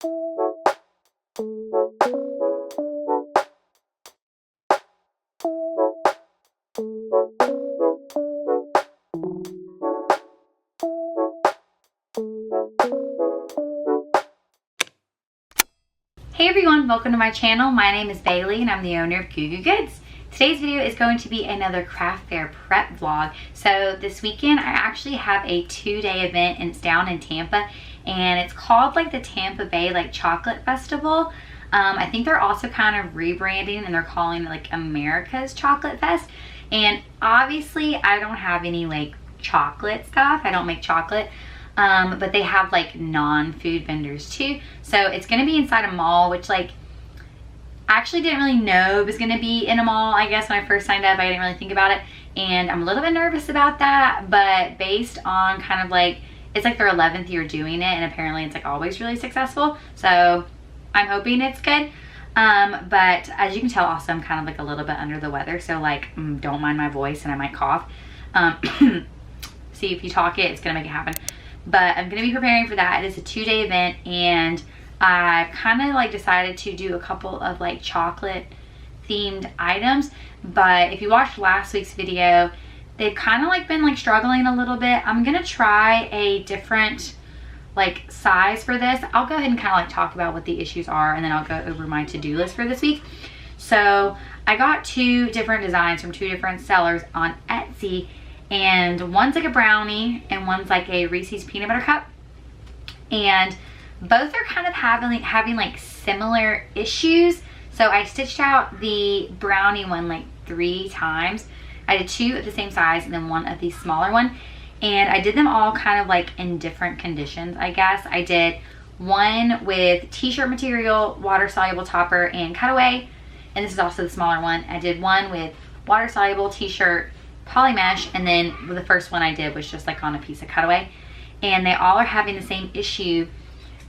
Hey everyone, welcome to my channel. My name is Bailey and I'm the owner of Goo Goo Goods. Today's video is going to be another craft fair prep vlog. So this weekend I actually have a 2-day event and it's down in Tampa and it's called like the Tampa Bay like Chocolate Festival. I think they're also kind of rebranding and they're calling it like America's Chocolate Fest. And obviously I don't have any like chocolate stuff. I don't make chocolate. But they have like non-food vendors too. So it's gonna be inside a mall, which like I actually didn't really know it was gonna be in a mall. I guess when I first signed up, I didn't really think about it. And I'm a little bit nervous about that, but based on kind of like, it's like their 11th year doing it and apparently it's like always really successful. So I'm hoping it's good. But as you can tell also I'm kind of like a little bit under the weather. So like, don't mind my voice and I might cough. See if you talk it, it's gonna make it happen. But I'm gonna be preparing for that. It is a 2-day event and I kind of like decided to do a couple of like chocolate themed items. But if you watched last week's video, they've kind of like been like struggling a little bit. I'm gonna try a different like size for this. I'll go ahead and kind of like talk about what the issues are and then I'll go over my to-do list for this week. So I got 2 different designs from 2 different sellers on Etsy. And one's like a brownie and one's like a Reese's peanut butter cup. And both are kind of having like similar issues. So I stitched out the brownie one like 3 times. I did 2 of the same size and then 1 of the smaller one. And I did them all kind of like in different conditions, I guess. I did one with t-shirt material, water soluble topper and cutaway. And this is also the smaller one. I did one with water soluble t-shirt, poly mesh, and then the first one I did was just like on a piece of cutaway. And they all are having the same issue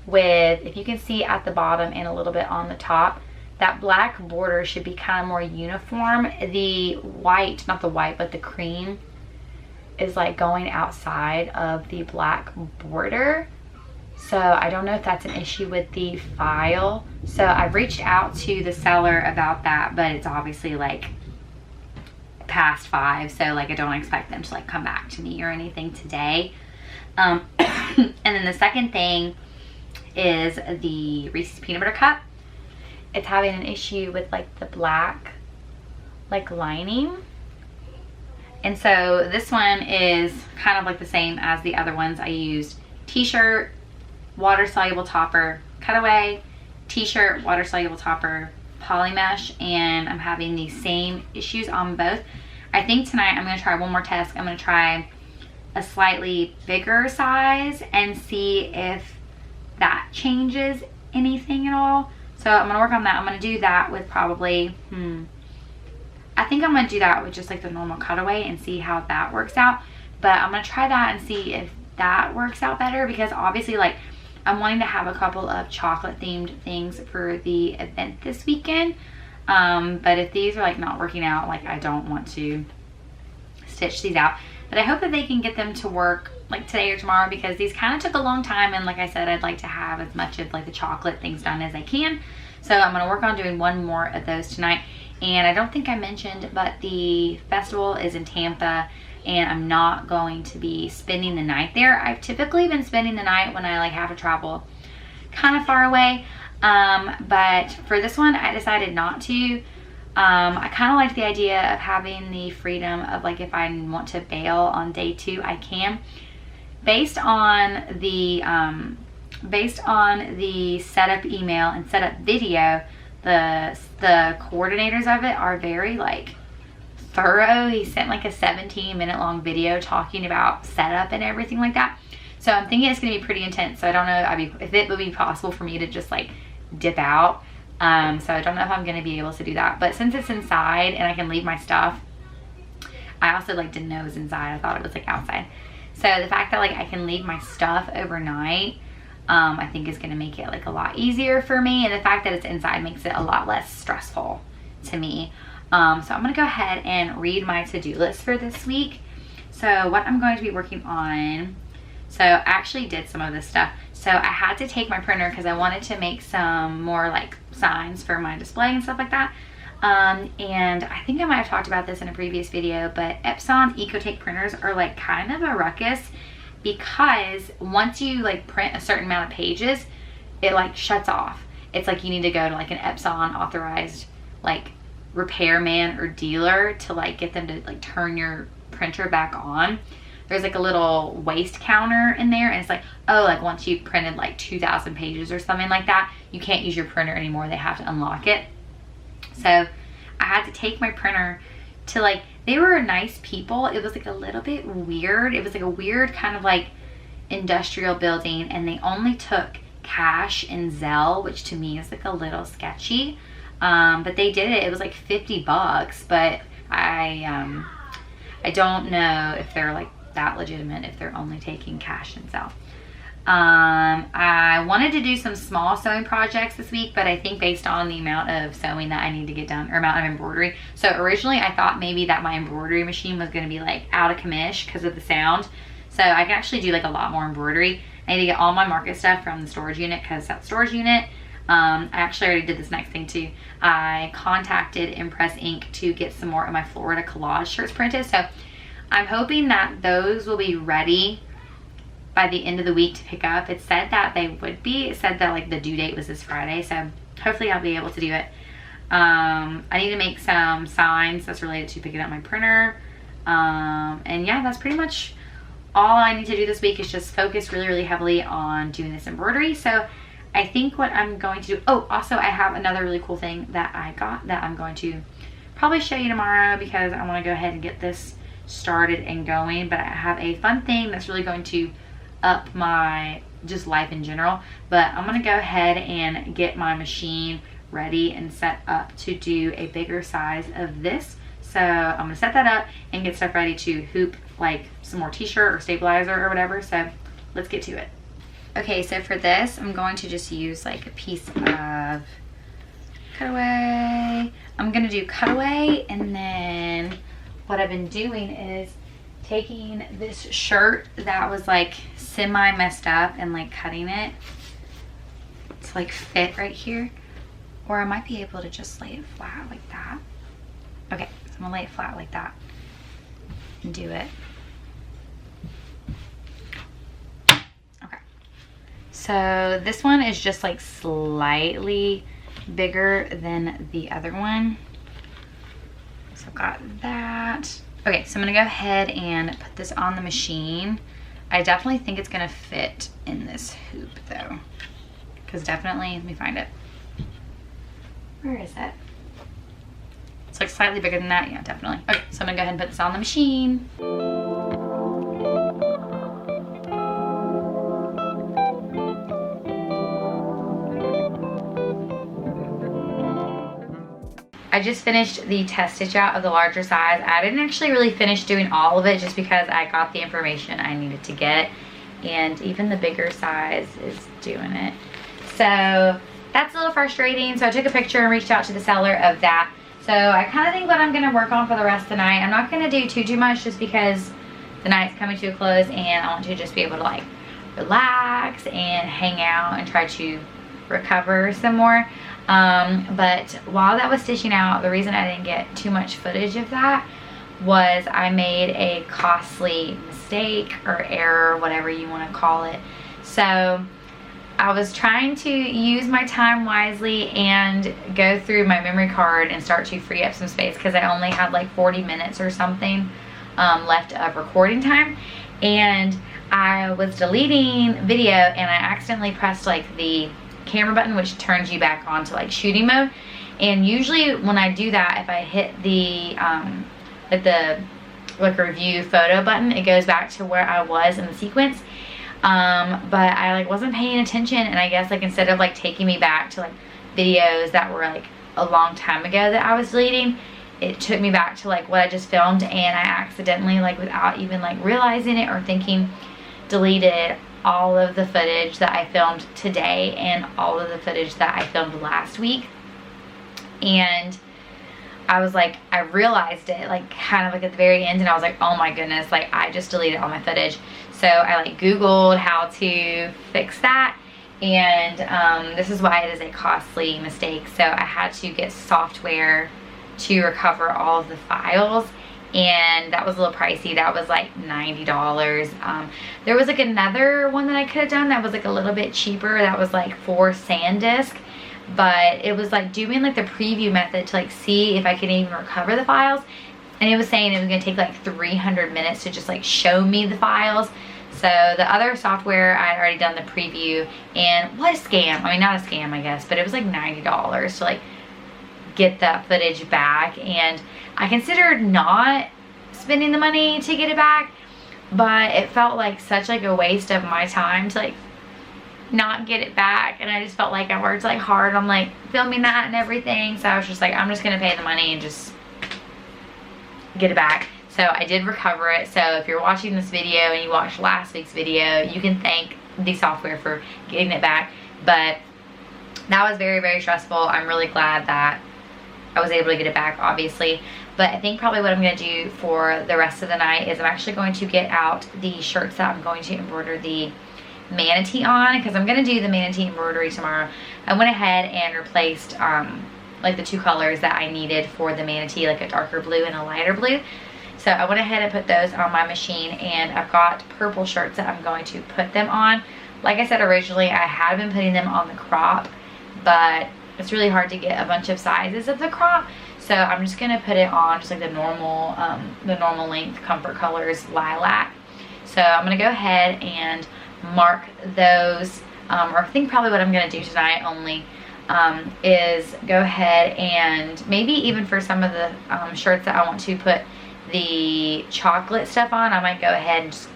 with, if you can see at the bottom and a little bit on the top, that black border should be kind of more uniform. The white, not the white, but the cream is like going outside of the black border. So I don't know if that's an issue with the file. So I've reached out to the seller about that, but it's obviously like past 5, so like I don't expect them to like come back to me or anything today. And then the second thing is the Reese's peanut butter cup. It's having an issue with like the black like lining, and so this one is kind of like the same as the other ones. I used t-shirt, water soluble topper, cutaway, t-shirt, water soluble topper, poly mesh, and I'm having the same issues on both. I think tonight I'm going to try one more test. I'm going to try a slightly bigger size and see if that changes anything at all. So I'm going to work on that. I'm going to do that with probably, I think I'm going to do that with just like the normal cutaway and see how that works out. But I'm going to try that and see if that works out better, because obviously like I'm wanting to have a couple of chocolate themed things for the event this weekend. But if these are like not working out, like I don't want to stitch these out. But I hope that they can get them to work like today or tomorrow, because these kind of took a long time, and like I said, I'd like to have as much of like the chocolate things done as I can. So I'm going to work on doing one more of those tonight. And I don't think I mentioned, but the festival is in Tampa and I'm not going to be spending the night there. I've typically been spending the night when I like have to travel kind of far away. But for this one I decided not to. I kind of like the idea of having the freedom of like, if I want to bail on day 2, I can. Based on the setup email and setup video, the coordinators of it are very like thorough. He sent like a 17-minute long video talking about setup and everything like that. So I'm thinking it's gonna be pretty intense. So I don't know if it would be possible for me to just like dip out. So I don't know if I'm gonna be able to do that. But since it's inside and I can leave my stuff, I also like didn't know it was inside. I thought it was like outside. So the fact that like I can leave my stuff overnight, I think is gonna make it like a lot easier for me. And the fact that it's inside makes it a lot less stressful to me. So I'm gonna go ahead and read my to-do list for this week. So what I'm going to be working on So I actually did some of this stuff. So I had to take my printer because I wanted to make some more like signs for my display and stuff like that. And I think I might have talked about this in a previous video, but Epson's EcoTake printers are like kind of a ruckus, because once you like print a certain amount of pages, it like shuts off. It's like you need to go to like an Epson authorized like repairman or dealer to like get them to like turn your printer back on. There's like a little waste counter in there, and it's like, oh, like once you've printed like 2,000 pages or something like that, you can't use your printer anymore. They have to unlock it. So I had to take my printer to like, they were nice people. It was like a little bit weird. It was like a weird kind of like industrial building, and they only took cash and Zelle, which to me is like a little sketchy. But they did it. It was like $50, but I don't know if they're like that legitimate if they're only taking cash and Zelle. I wanted to do some small sewing projects this week, but I think based on the amount of sewing that I need to get done, or amount of embroidery. So originally I thought maybe that my embroidery machine was going to be like out of commish because of the sound. So I can actually do like a lot more embroidery. I need to get all my market stuff from the storage unit, because that storage unit, I actually already did this next thing too. I contacted Impress Ink to get some more of my Florida collage shirts printed. So I'm hoping that those will be ready by the end of the week to pick up. It said that they would be. It said that like the due date was this Friday, so hopefully I'll be able to do it. I need to make some signs that's related to picking up my printer. And yeah, that's pretty much all I need to do this week, is just focus really, really heavily on doing this embroidery. So I think what I'm going to do, oh, also I have another really cool thing that I got that I'm going to probably show you tomorrow, because I want to go ahead and get this started and going. But I have a fun thing that's really going to up my just life in general. But I'm gonna go ahead and get my machine ready and set up to do a bigger size of this. So I'm gonna set that up and get stuff ready to hoop like some more t-shirt or stabilizer or whatever. So let's get to it. Okay, so for this I'm going to just use like a piece of cutaway. I'm gonna do cutaway, and then what I've been doing is taking this shirt that was like semi messed up and like cutting it to like fit right here. Or I might be able to just lay it flat like that. Okay, so I'm gonna lay it flat like that and do it. Okay, so this one is just like slightly bigger than the other one. So I've got that. Okay, so I'm gonna go ahead and put this on the machine. I definitely think it's gonna fit in this hoop though, because definitely, let me find it. Where is it? It's like slightly bigger than that. Yeah, definitely. Okay, so I'm gonna go ahead and put this on the machine. I just finished the test stitch out of the larger size. I didn't actually really finish doing all of it just because I got the information I needed to get, and even the bigger size is doing it. So that's a little frustrating. So I took a picture and reached out to the seller of that. So I kind of think what I'm gonna work on for the rest of the night, I'm not gonna do too much just because the night's coming to a close and I want to just be able to like relax and hang out and try to recover some more. But while that was stitching out, the reason I didn't get too much footage of that was I made a costly mistake or error, whatever you want to call it. So I was trying to use my time wisely and go through my memory card and start to free up some space, because I only had like 40 minutes or something left of recording time, and I was deleting video and I accidentally pressed like the camera button, which turns you back on to like shooting mode. And usually when I do that, if I hit the like review photo button, it goes back to where I was in the sequence. But I like wasn't paying attention, and I guess like instead of like taking me back to like videos that were like a long time ago that I was deleting, it took me back to like what I just filmed, and I accidentally, like without even like realizing it or thinking, deleted all of the footage that I filmed today and all of the footage that I filmed last week. And I was like, I realized it like kind of like at the very end, and I was like, oh my goodness, like I just deleted all my footage. So I like Googled how to fix that, and this is why it is a costly mistake. So I had to get software to recover all of the files, and that was a little pricey. That was like $90. There was like another one that I could have done that was like a little bit cheaper. That was like for SanDisk, but it was like doing like the preview method to like see if I could even recover the files, and it was saying it was gonna take like 300 minutes to just like show me the files. So the other software, I had already done the preview, and what a scam. I mean, not a scam, I guess, but it was like $90 to like get that footage back. And I considered not spending the money to get it back, but it felt like such like a waste of my time to like not get it back. And I just felt like I worked like hard on like filming that and everything. So I was just like, I'm just gonna pay the money and just get it back. So I did recover it. So if you're watching this video and you watched last week's video, you can thank the software for getting it back. But that was very, very stressful. I'm really glad that I was able to get it back, obviously. But I think probably what I'm going to do for the rest of the night is I'm actually going to get out the shirts that I'm going to embroider the manatee on, because I'm going to do the manatee embroidery tomorrow. I went ahead and replaced like the two colors that I needed for the manatee, like a darker blue and a lighter blue. So I went ahead and put those on my machine, and I've got purple shirts that I'm going to put them on. Like I said originally, I had been putting them on the crop, but it's really hard to get a bunch of sizes of the crop. So I'm just gonna put it on just like the normal length Comfort Colors lilac. So I'm gonna go ahead and mark those, or I think probably what I'm gonna do tonight only is go ahead and maybe even for some of the shirts that I want to put the chocolate stuff on, I might go ahead and just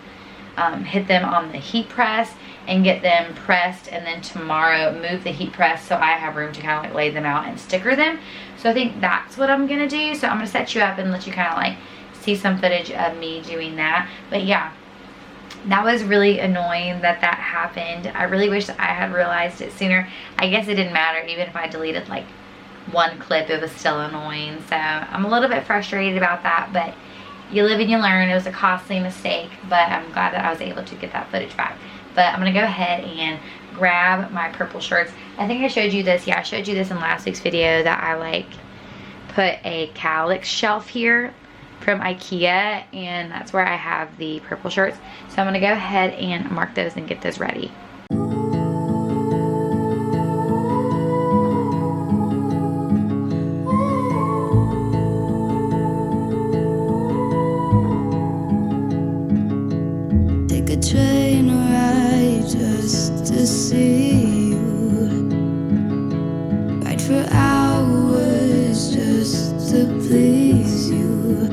hit them on the heat press and get them pressed, and then tomorrow move the heat press so I have room to kind of like lay them out and sticker them. So I think that's what I'm gonna do. So I'm gonna set you up and let you kind of like see some footage of me doing that. But yeah, that was really annoying that that happened. I really wish I had realized it sooner. I guess it didn't matter even if I deleted like one clip, it was still annoying. So I'm a little bit frustrated about that, but you live and you learn. It was a costly mistake, but I'm glad that I was able to get that footage back. But I'm gonna go ahead and grab my purple shirts. I think I showed you this. Yeah, I showed you this in last week's video that I like put a calyx shelf here from IKEA, and that's where I have the purple shirts. So I'm gonna go ahead and mark those and get those ready. Train ride just to see you, ride for hours just to please you.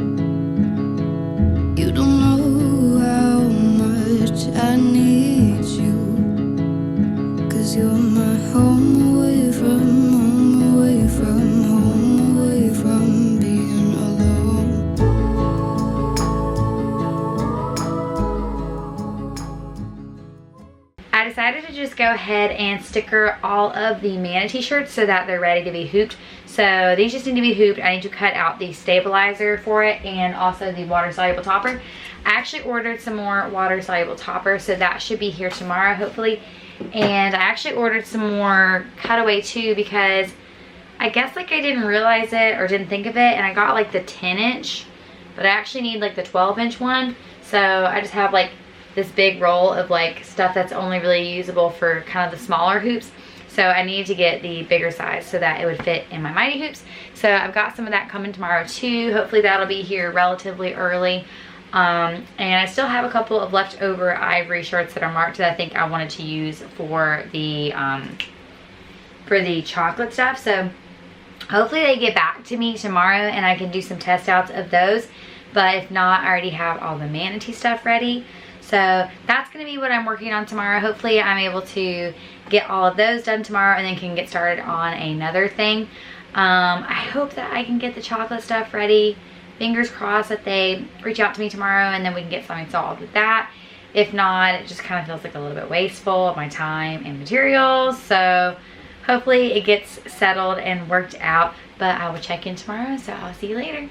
You don't know how much I need you, 'cause you're my home away from home, away from home, away from being alone. I decided to just go ahead and sticker all of the manatee shirts so that they're ready to be hooped. So these just need to be hooped. I need to cut out the stabilizer for it and also the water soluble topper. I actually ordered some more water soluble topper, so that should be here tomorrow hopefully. And I actually ordered some more cutaway too, because I guess like I didn't realize it or didn't think of it, and I got like the 10-inch, but I actually need like the 12-inch one. So I just have like this big roll of like stuff that's only really usable for kind of the smaller hoops. So I needed to get the bigger size so that it would fit in my mighty hoops. So I've got some of that coming tomorrow too. Hopefully that'll be here relatively early. And I still have a couple of leftover ivory shirts that are marked that I think I wanted to use for the chocolate stuff. So hopefully they get back to me tomorrow and I can do some test outs of those. But if not, I already have all the manatee stuff ready. So that's going to be what I'm working on tomorrow. Hopefully I'm able to get all of those done tomorrow and then can get started on another thing. I hope that I can get the chocolate stuff ready. Fingers crossed that they reach out to me tomorrow and then we can get something solved with that. If not, it just kind of feels like a little bit wasteful of my time and materials. So hopefully it gets settled and worked out. But I will check in tomorrow, so I'll see you later.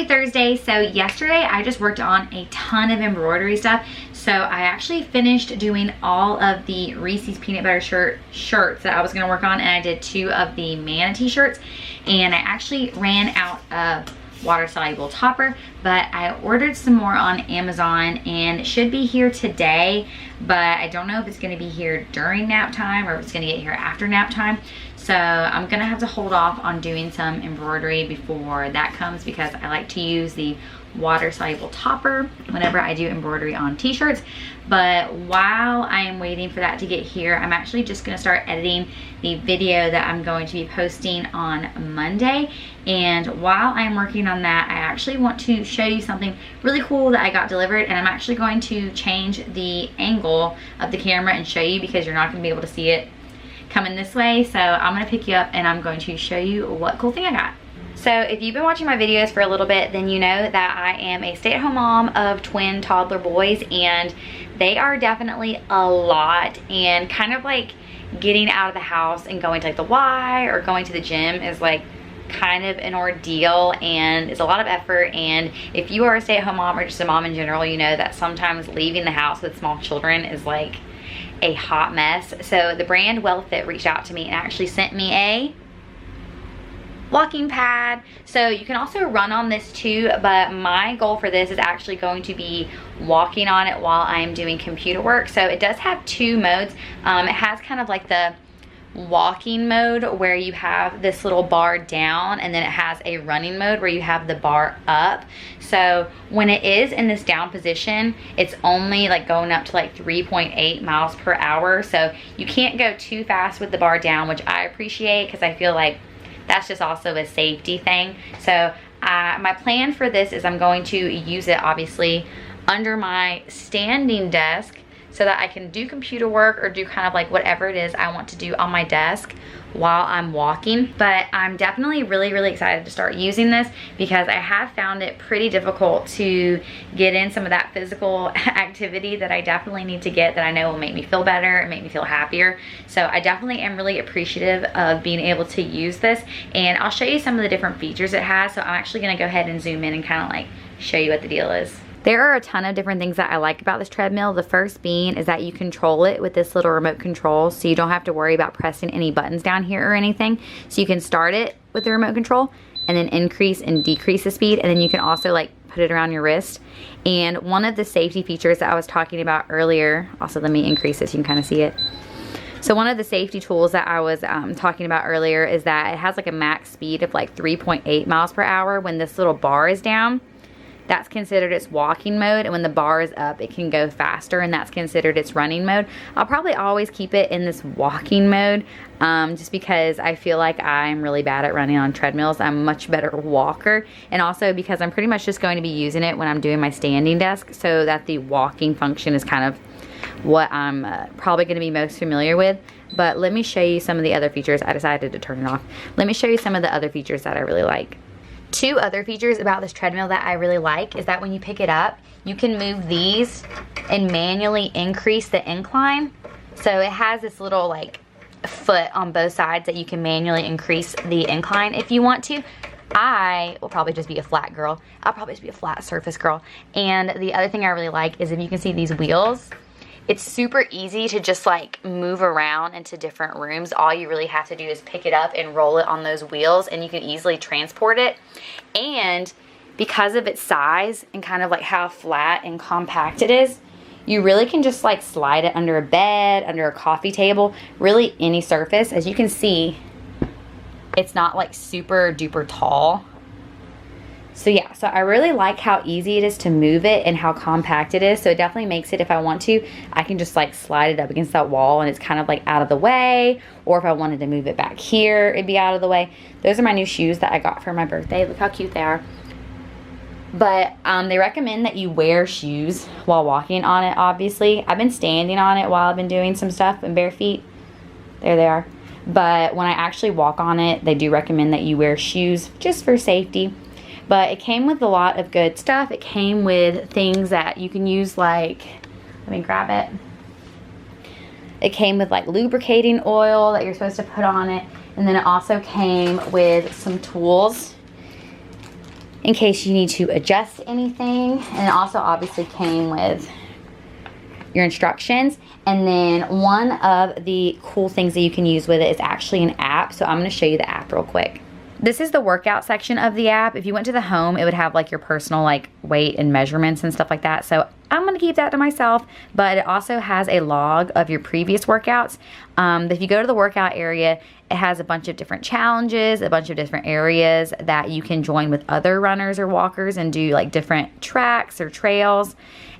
Happy Thursday. So yesterday I just worked on a ton of embroidery stuff. So I actually finished doing all of the Reese's peanut butter shirts that I was gonna work on, and I did 2 of the manatee shirts, and I actually ran out of water soluble topper, but I ordered some more on Amazon and it should be here today, but I don't know if it's gonna be here during nap time or if it's gonna get here after nap time. So I'm gonna have to hold off on doing some embroidery before that comes, because I like to use the water soluble topper whenever I do embroidery on t-shirts. But while I am waiting for that to get here, I'm actually just gonna start editing the video that I'm going to be posting on Monday. And while I'm working on that, I actually want to show you something really cool that I got delivered, and I'm actually going to change the angle of the camera and show you, because you're not gonna be able to see it coming this way. So I'm gonna pick you up and I'm going to show you what cool thing I got. So if you've been watching my videos for a little bit, then you know that I am a stay-at-home mom of twin toddler boys, and they are definitely a lot, and kind of like getting out of the house and going to like the Y or going to the gym is like kind of an ordeal, and it's a lot of effort. And if you are a stay-at-home mom or just a mom in general, you know that sometimes leaving the house with small children is like a hot mess. So the brand WELLFIT reached out to me and actually sent me a walking pad. So you can also run on this too, but my goal for this is actually going to be walking on it while I'm doing computer work. So it does have 2 modes. It has kind of like the walking mode where you have this little bar down, and then it has a running mode where you have the bar up. So when it is in this down position, it's only like going up to like 3.8 miles per hour. So you can't go too fast with the bar down, which I appreciate, because I feel like that's just also a safety thing. So my plan for this is I'm going to use it obviously under my standing desk, so that I can do computer work or do kind of like whatever it is I want to do on my desk while I'm walking. But I'm definitely really excited to start using this, because I have found it pretty difficult to get in some of that physical activity that I definitely need to get, that I know will make me feel better and make me feel happier. So I definitely am really appreciative of being able to use this, and I'll show you some of the different features it has. So I'm actually gonna go ahead and zoom in and kind of like show you what the deal is. There are a ton of different things that I like about this treadmill. The first being is that you control it with this little remote control, so you don't have to worry about pressing any buttons down here or anything. So you can start it with the remote control and then increase and decrease the speed, and then you can also like put it around your wrist. And one of the safety features that I was talking about earlier, also let me increase it so you can kind of see it. So one of the safety tools that I was talking about earlier is that it has like a max speed of like 3.8 miles per hour when this little bar is down. That's considered its walking mode, and when the bar is up, it can go faster, and that's considered its running mode. I'll probably always keep it in this walking mode, just because I feel like I'm really bad at running on treadmills. I'm a much better walker, and also because I'm pretty much just going to be using it when I'm doing my standing desk, so that the walking function is kind of what I'm probably going to be most familiar with. But let me show you some of the other features. I decided to turn it off. Let me show you some of the other features that I really like. 2 other features about this treadmill that I really like is that when you pick it up, you can move these and manually increase the incline. So it has this little like foot on both sides that you can manually increase the incline if you want to. I will probably just be a flat girl. I'll probably just be a flat surface girl. And the other thing I really like is if you can see these wheels, it's super easy to just like move around into different rooms. All you really have to do is pick it up and roll it on those wheels, and you can easily transport it. And because of its size and kind of like how flat and compact it is, you really can just like slide it under a bed, under a coffee table, really any surface. As you can see, it's not like super duper tall. So yeah, so I really like how easy it is to move it and how compact it is. So it definitely makes it, if I want to, I can just like slide it up against that wall and it's kind of like out of the way. Or if I wanted to move it back here, it'd be out of the way. Those are my new shoes that I got for my birthday. Look how cute they are. But they recommend that you wear shoes while walking on it, obviously. I've been standing on it while I've been doing some stuff in bare feet. There they are. But when I actually walk on it, they do recommend that you wear shoes just for safety. But it came with a lot of good stuff. It came with things that you can use, like, let me grab it. It came with like lubricating oil that you're supposed to put on it. And then it also came with some tools. in case you need to adjust anything. And it also obviously came with your instructions. And then one of the cool things that you can use with it is actually an app. So I'm going to show you the app real quick. This is the workout section of the app. If you went to the home, it would have like your personal like weight and measurements and stuff like that. So I'm going to keep that to myself, but it also has a log of your previous workouts. If you go to the workout area, it has a bunch of different challenges, a bunch of different areas that you can join with other runners or walkers and do like different tracks or trails.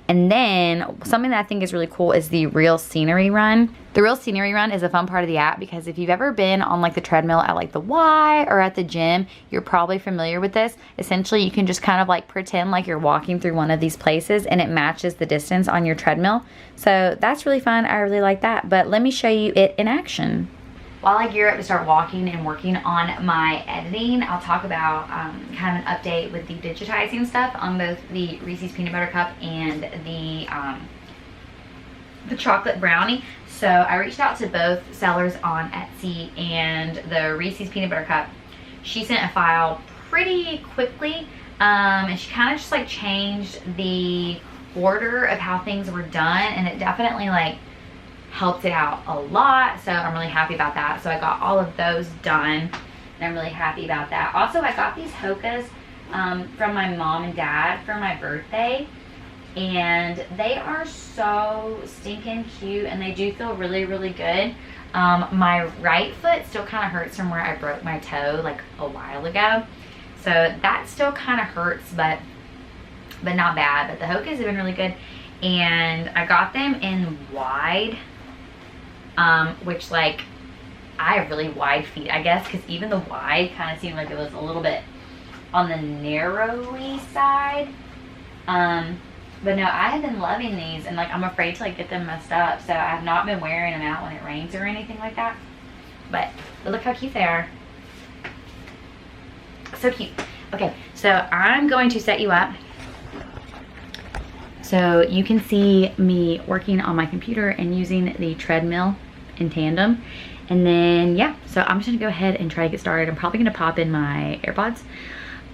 And then something that I think is really cool is the Real Scenery Run. The Real Scenery Run is a fun part of the app because if you've ever been on like the treadmill at like the Y or at the gym, you're probably familiar with this. Essentially, you can just kind of like pretend like you're walking through one of these places and it matches the distance on your treadmill. So that's really fun. I really like that. But let me show you it in action. While I gear up to start walking and working on my editing, I'll talk about kind of an update with the digitizing stuff on both the Reese's Peanut Butter Cup and the chocolate brownie. So I reached out to both sellers on Etsy, and the Reese's Peanut Butter Cup, she sent a file pretty quickly, and she kind of just like changed the order of how things were done, and it definitely like helped it out a lot. So I'm really happy about that. So I got all of those done and I'm really happy about that. Also, I got these hokas from my mom and dad for my birthday, and they are so stinking cute and they do feel really, really good. My right foot still kind of hurts from where I broke my toe like a while ago. So that still kind of hurts, but not bad. But the hokas have been really good. And I got them in wide, which like I have really wide feet, I guess, because even the wide kind of seemed like it was a little bit on the narrowy side. But no, I have been loving these, and like I'm afraid to like get them messed up, so I have not been wearing them out when it rains or anything like that. But look how cute they are. So cute. Okay, so I'm going to set you up so you can see me working on my computer and using the treadmill in tandem. And then yeah, so I'm just gonna go ahead and try to get started. I'm probably gonna pop in my AirPods.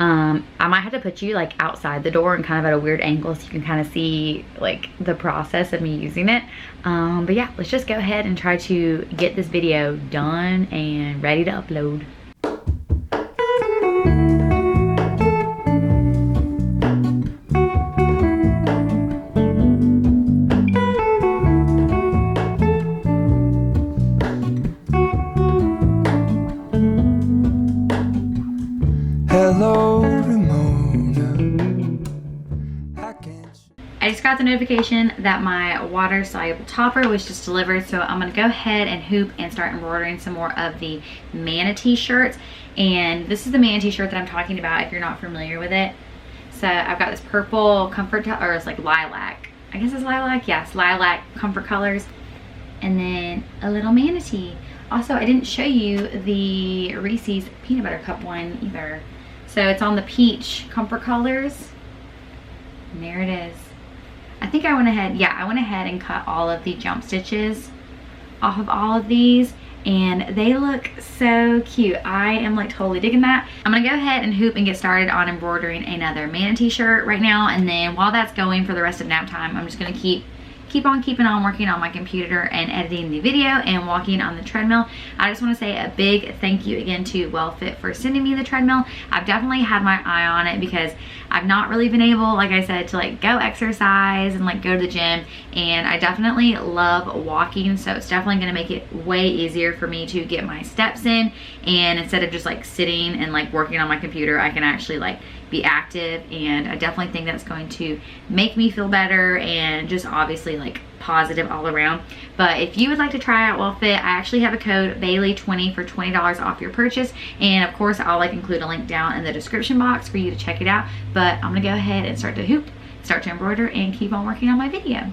I might have to put you like outside the door and kind of at a weird angle so you can kind of see like the process of me using it. But yeah, let's just go ahead and try to get this video done and ready to upload. I just got the notification that my water soluble topper was just delivered, so I'm gonna go ahead and hoop and start embroidering some more of the manatee shirts. And this is the manatee shirt that I'm talking about if you're not familiar with it. So I've got this purple comfort, or it's like lilac, I guess it's lilac, yes, lilac comfort colors, and then a little manatee. Also, I didn't show you the Reese's Peanut Butter Cup one either. So it's on the peach comfort colors, and there it is. I think I went ahead, yeah, I went ahead and cut all of the jump stitches off of all of these, and they look so cute. I am like totally digging that. I'm gonna go ahead and hoop and get started on embroidering another manatee shirt right now, and then while that's going for the rest of nap time, I'm just gonna keep on keeping on working on my computer and editing the video and walking on the treadmill. I just want to say a big thank you again to WELLFIT for sending me the treadmill. I've definitely had my eye on it because I've not really been able, like I said, to like go exercise and like go to the gym, and I definitely love walking, so it's definitely going to make it way easier for me to get my steps in, and instead of just like sitting and like working on my computer, I can actually like be active, and I definitely think that's going to make me feel better and just obviously like positive all around. But if you would like to try out WELLFIT, I actually have a code Bailey20 for $20 off your purchase, and of course I'll like include a link down in the description box for you to check it out. But I'm gonna go ahead and start to hoop, start to embroider, and keep on working on my video.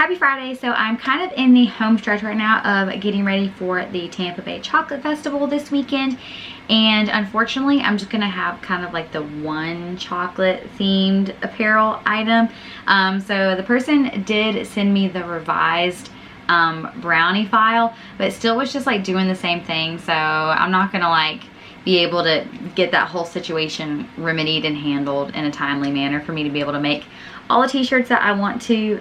Happy Friday. So I'm kind of in the home stretch right now of getting ready for the Tampa Bay Chocolate Festival this weekend. And unfortunately, I'm just gonna have kind of like the one chocolate themed apparel item. So the person did send me the revised brownie file, but it still was just like doing the same thing. So I'm not gonna like be able to get that whole situation remedied and handled in a timely manner for me to be able to make all the t-shirts that I want to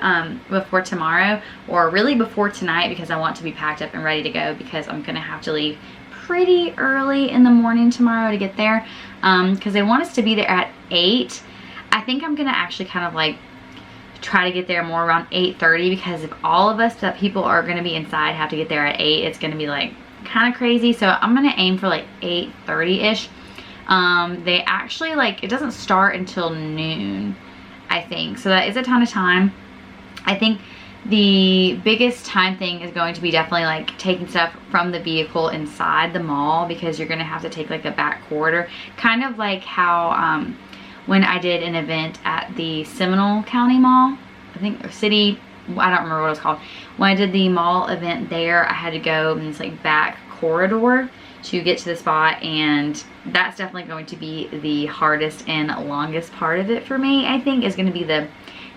before tomorrow, or really before tonight, because I want to be packed up and ready to go, because I'm gonna have to leave pretty early in the morning tomorrow to get there, because they want us to be there at 8. I think I'm gonna actually kind of like try to get there more around 8:30, because if all of us that people are gonna be inside have to get there at 8, it's gonna be like kind of crazy. So I'm gonna aim for like 8:30-ish. They actually, like, it doesn't start until noon, I think, so that is a ton of time. I think the biggest time thing is going to be definitely like taking stuff from the vehicle inside the mall, because you're gonna have to take like a back corridor, kind of like how when I did an event at the Seminole County Mall, I think, or city, I don't remember what it was called. When I did the mall event there, I had to go in this like back corridor to get to the spot, and that's definitely going to be the hardest and longest part of it for me. I think is going to be the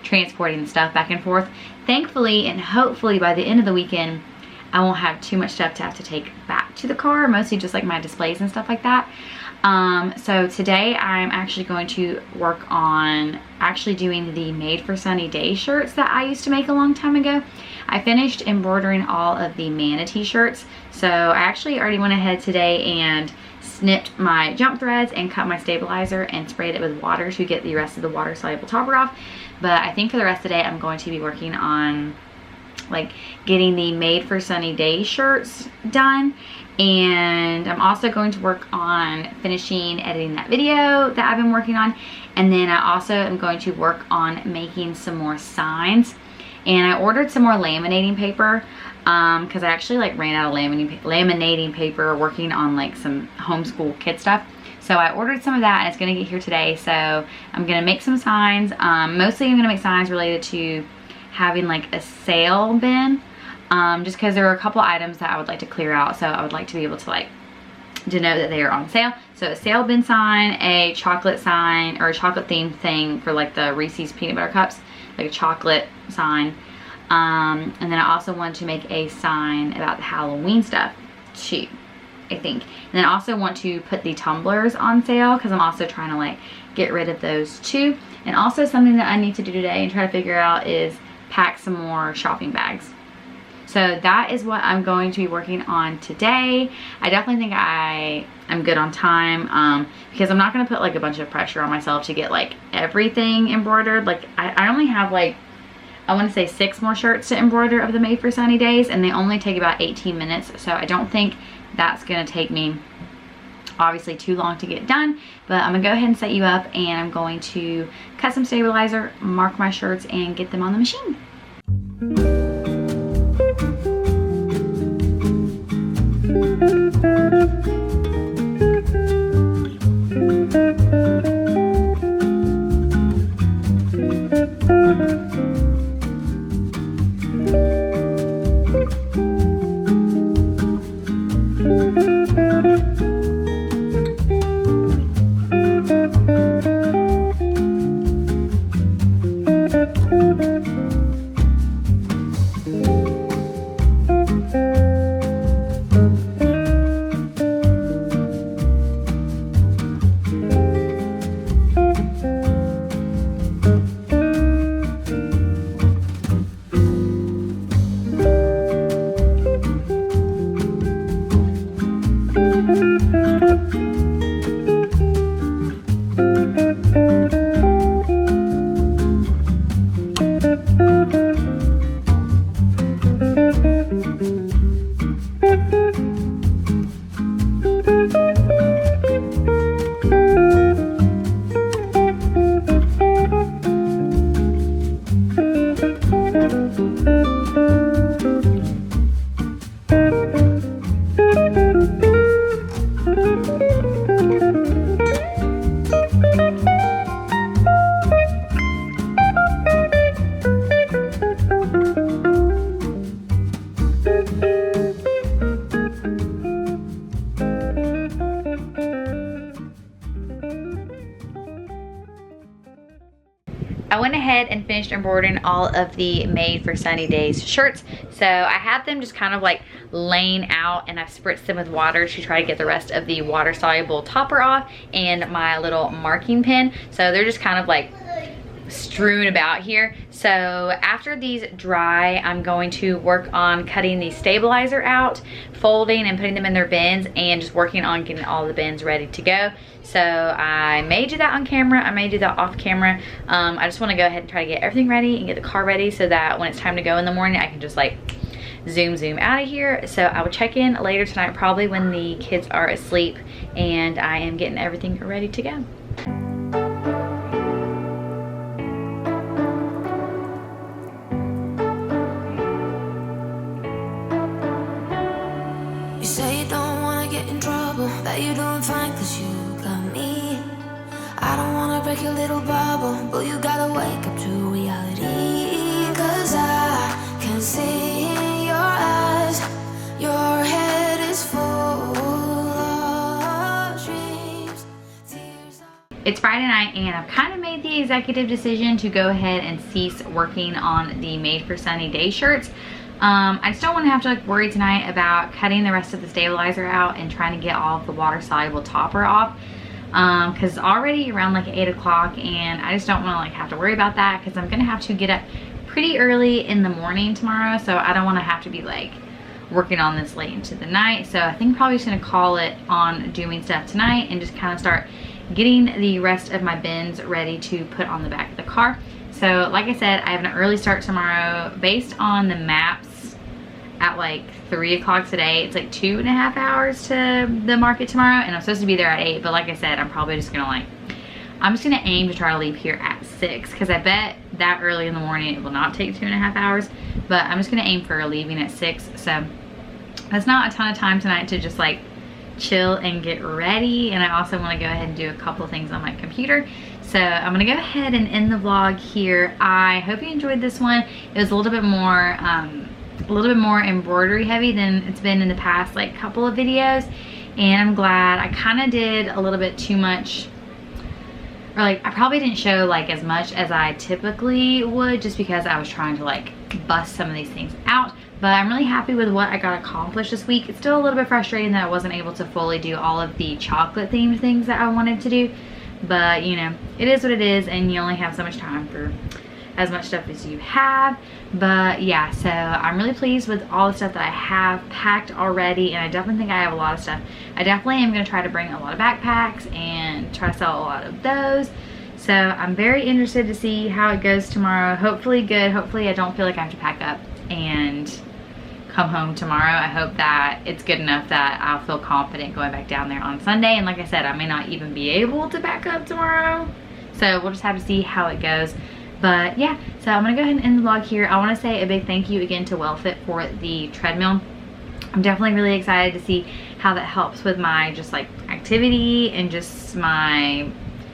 transporting the stuff back and forth. Thankfully and hopefully by the end of the weekend, I won't have too much stuff to have to take back to the car, mostly just like my displays and stuff like that. So today I'm actually going to work on actually doing the Made for Sunny Day shirts that I used to make a long time ago. I finished embroidering all of the manatee shirts, so I actually already went ahead today and snipped my jump threads and cut my stabilizer and sprayed it with water to get the rest of the water soluble topper off. But I think for the rest of the day I'm going to be working on like getting the Made for Sunny Day shirts done, and I'm also going to work on finishing editing that video that I've been working on, and then I also am going to work on making some more signs. And I ordered some more laminating paper because I actually like ran out of laminating paper working on like some homeschool kid stuff. So I ordered some of that, and it's gonna get here today. So I'm gonna make some signs. Mostly I'm gonna make signs related to having like a sale bin, just because there are a couple items that I would like to clear out. So I would like to be able to like denote that they are on sale. So a sale bin sign, a chocolate sign, or a chocolate themed thing for like the Reese's peanut butter cups, like a chocolate sign. And then I also wanted to make a sign about the Halloween stuff too, I think. And then I also want to put the tumblers on sale, because I'm also trying to like get rid of those too. And also something that I need to do today and try to figure out is pack some more shopping bags. So that is what I'm going to be working on today. I definitely think I'm good on time, because I'm not going to put like a bunch of pressure on myself to get like everything embroidered. Like I only have like, I want to say 6 more shirts to embroider of the Made for Sunny Days, and they only take about 18 minutes. So I don't think that's going to take me obviously too long to get done. But I'm going to go ahead and set you up, and I'm going to cut some stabilizer, mark my shirts, and get them on the machine. I went ahead and finished embroidering all of the Made for Sunny Days shirts. So I have them just kind of like laying out, and I've spritzed them with water to try to get the rest of the water soluble topper off and my little marking pen. So they're just kind of like strewn about here. So after these dry, I'm going to work on cutting the stabilizer out, folding and putting them in their bins, and just working on getting all the bins ready to go. So I may do that on camera, I may do that off camera. I just want to go ahead and try to get everything ready and get the car ready so that when it's time to go in the morning, I can just like zoom out of here. So I will check in later tonight, probably when the kids are asleep and I am getting everything ready to go. You say you don't wanna get in trouble, that you're doing fine cause you got me. I don't wanna break your little bubble, but you gotta wake up to reality. Cause I can see in your eyes, your head is full of dreams. It's Friday night and I've kind of made the executive decision to go ahead and cease working on the Made for Sunny Day shirts. I just don't want to have to like worry tonight about cutting the rest of the stabilizer out and trying to get all of the water soluble topper off, because it's already around like 8 o'clock and I just don't want to like have to worry about that, because I'm gonna have to get up pretty early in the morning tomorrow, so I don't want to have to be like working on this late into the night. So I think I'm probably just gonna call it on doing stuff tonight and just kind of start getting the rest of my bins ready to put on the back of the car. So like I said, I have an early start tomorrow. Based on the maps at like 3 o'clock today, it's like 2.5 hours to the market tomorrow, and I'm supposed to be there at 8, but like I said, I'm probably just gonna I'm just gonna aim to try to leave here at 6, because I bet that early in the morning it will not take 2.5 hours, but I'm just gonna aim for leaving at 6. So that's not a ton of time tonight to just like chill and get ready, and I also want to go ahead and do a couple of things on my computer. So I'm gonna go ahead and end the vlog here. I hope you enjoyed this one. It was a little bit more embroidery heavy than it's been in the past like couple of videos, and I'm glad. I kind of did a little bit too much, or like I probably didn't show like as much as I typically would, just because I was trying to like bust some of these things out. But I'm really happy with what I got accomplished this week. It's still a little bit frustrating that I wasn't able to fully do all of the chocolate themed things that I wanted to do, but you know, it is what it is, and you only have so much time for as much stuff as you have. But yeah, so I'm really pleased with all the stuff that I have packed already, and I definitely think I have a lot of stuff. I definitely am going to try to bring a lot of backpacks and try to sell a lot of those. So I'm very interested to see how it goes tomorrow. Hopefully good. Hopefully I don't feel like I have to pack up and come home tomorrow. I hope that it's good enough that I'll feel confident going back down there on Sunday. And like I said, I may not even be able to back up tomorrow, so we'll just have to see how it goes. But yeah, so I'm gonna go ahead and end the vlog here. I want to say a big thank you again to WELLFIT for the treadmill. I'm definitely really excited to see how that helps with my just like activity and just my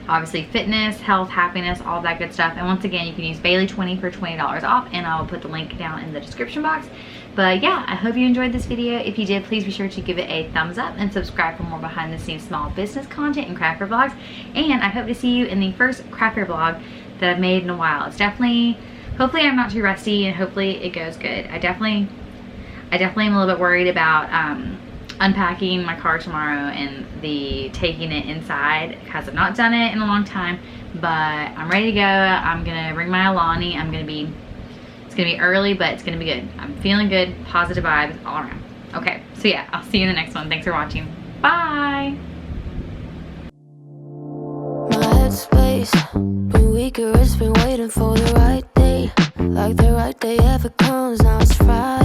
obviously fitness, health, happiness, all that good stuff. And once again, you can use Bailey20 for $20 off, and I will put the link down in the description box. But yeah, I hope you enjoyed this video. If you did, please be sure to give it a thumbs up and subscribe for more behind the scenes small business content and craft fair vlogs. And I hope to see you in the first craft fair vlog that I've made in a while. It's definitely, hopefully I'm not too rusty, and hopefully it goes good. I definitely am a little bit worried about unpacking my car tomorrow and taking it inside, because I've not done it in a long time. But I'm ready to go. I'm gonna bring my Alani. It's gonna be early, but it's gonna be good. I'm feeling good, positive vibes all around. Okay, so yeah, I'll see you in the next one. Thanks for watching. Bye. My headspace been weaker, it's been waiting for the right day. Like the right day ever comes, now it's Friday.